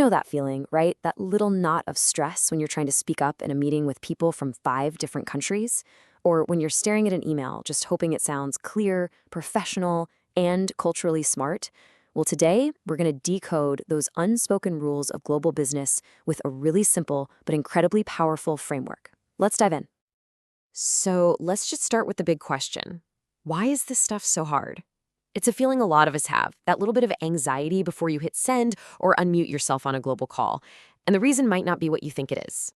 know that feeling, right? That little knot of stress when you're trying to speak up in a meeting with people from 5 different countries, or when you're staring at an email, just hoping it sounds clear, professional, and culturally smart. Well, today, we're going to decode those unspoken rules of global business with a really simple but incredibly powerful framework. Let's dive in. So let's just start with the big question. Why is this stuff so hard? It's a feeling a lot of us have, that little bit of anxiety before you hit send or unmute yourself on a global call. And the reason might not be what you think it is.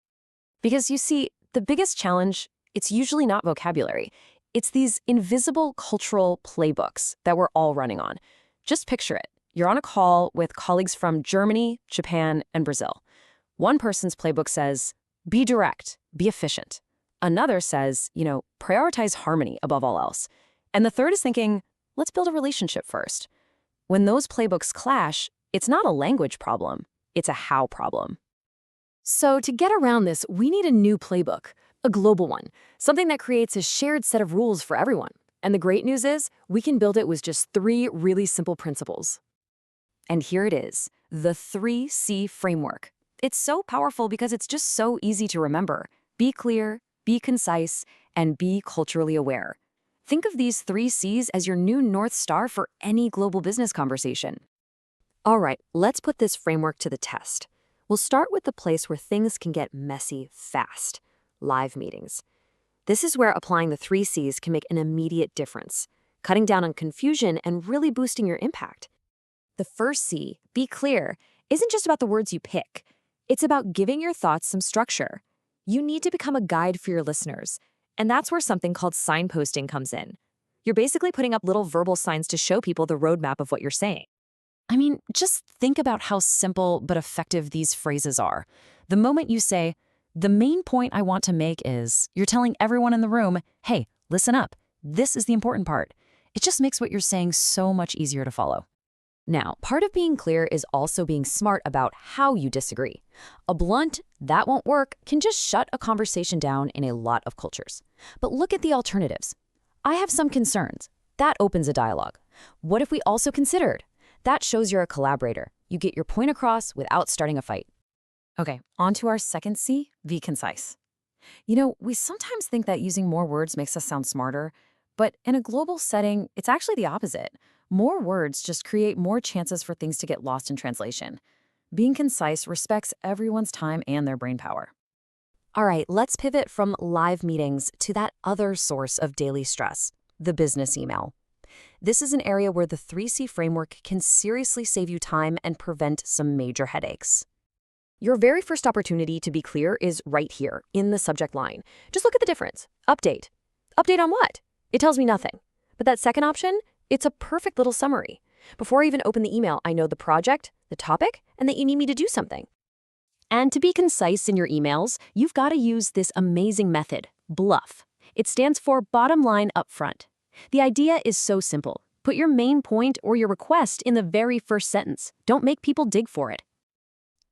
Because you see, the biggest challenge, it's usually not vocabulary. It's these invisible cultural playbooks that we're all running on. Just picture it. You're on a call with colleagues from Germany, Japan, and Brazil. One person's playbook says, be direct, be efficient. Another says, prioritize harmony above all else. And the third is thinking, let's build a relationship first. When those playbooks clash, it's not a language problem, it's a how problem. So to get around this, we need a new playbook, a global one, something that creates a shared set of rules for everyone. And the great news is, we can build it with just 3 really simple principles. And here it is, the 3C framework. It's so powerful because it's just so easy to remember. Be clear, be concise, and be culturally aware. Think of these 3 C's as your new North Star for any global business conversation. All right, let's put this framework to the test. We'll start with the place where things can get messy fast, live meetings. This is where applying the 3 C's can make an immediate difference, cutting down on confusion and really boosting your impact. The first C, be clear, isn't just about the words you pick. It's about giving your thoughts some structure. You need to become a guide for your listeners. And that's where something called signposting comes in. You're basically putting up little verbal signs to show people the roadmap of what you're saying. I mean, just think about how simple but effective these phrases are. The moment you say, the main point I want to make is, you're telling everyone in the room, hey, listen up. This is the important part. It just makes what you're saying so much easier to follow. Now, part of being clear is also being smart about how you disagree. A blunt, that won't work, can just shut a conversation down in a lot of cultures. But look at the alternatives. I have some concerns. That opens a dialogue. What if we also considered? That shows you're a collaborator. You get your point across without starting a fight. Okay, on to our second C, be concise. We sometimes think that using more words makes us sound smarter, but in a global setting, it's actually the opposite. More words just create more chances for things to get lost in translation. Being concise respects everyone's time and their brainpower. All right, let's pivot from live meetings to that other source of daily stress, the business email. This is an area where the 3C framework can seriously save you time and prevent some major headaches. Your very first opportunity to be clear is right here, in the subject line. Just look at the difference. Update. Update on what? It tells me nothing. But that second option, it's a perfect little summary. Before I even open the email, I know the project, the topic, and that you need me to do something. And to be concise in your emails, you've got to use this amazing method, BLUF. It stands for bottom line up front. The idea is so simple. Put your main point or your request in the very first sentence. Don't make people dig for it.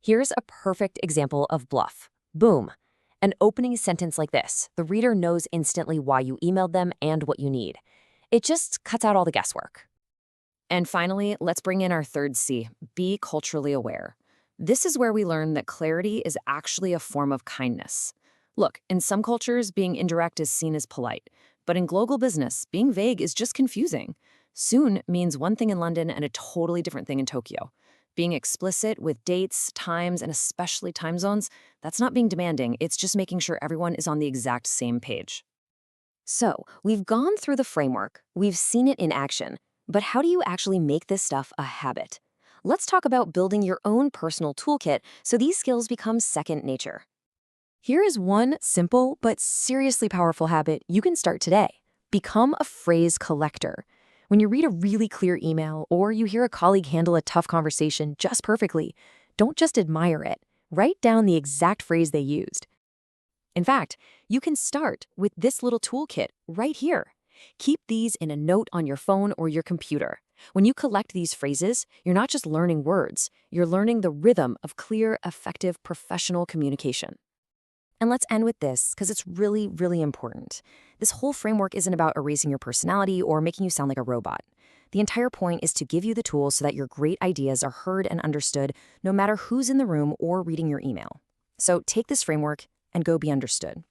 Here's a perfect example of BLUF. Boom. An opening sentence like this. The reader knows instantly why you emailed them and what you need. It just cuts out all the guesswork. And finally, let's bring in our third C, be culturally aware. This is where we learn that clarity is actually a form of kindness. Look, in some cultures, being indirect is seen as polite. But in global business, being vague is just confusing. Soon means one thing in London and a totally different thing in Tokyo. Being explicit with dates, times, and especially time zones, that's not being demanding. It's just making sure everyone is on the exact same page. So, we've gone through the framework. We've seen it in action. But how do you actually make this stuff a habit? Let's talk about building your own personal toolkit so these skills become second nature. Here is one simple but seriously powerful habit you can start today. Become a phrase collector. When you read a really clear email or you hear a colleague handle a tough conversation just perfectly, don't just admire it. Write down the exact phrase they used. In fact, you can start with this little toolkit right here. Keep these in a note on your phone or your computer. When you collect these phrases, you're not just learning words, you're learning the rhythm of clear, effective, professional communication. And let's end with this, because it's really, really important. This whole framework isn't about erasing your personality or making you sound like a robot. The entire point is to give you the tools so that your great ideas are heard and understood, no matter who's in the room or reading your email. So take this framework and go be understood.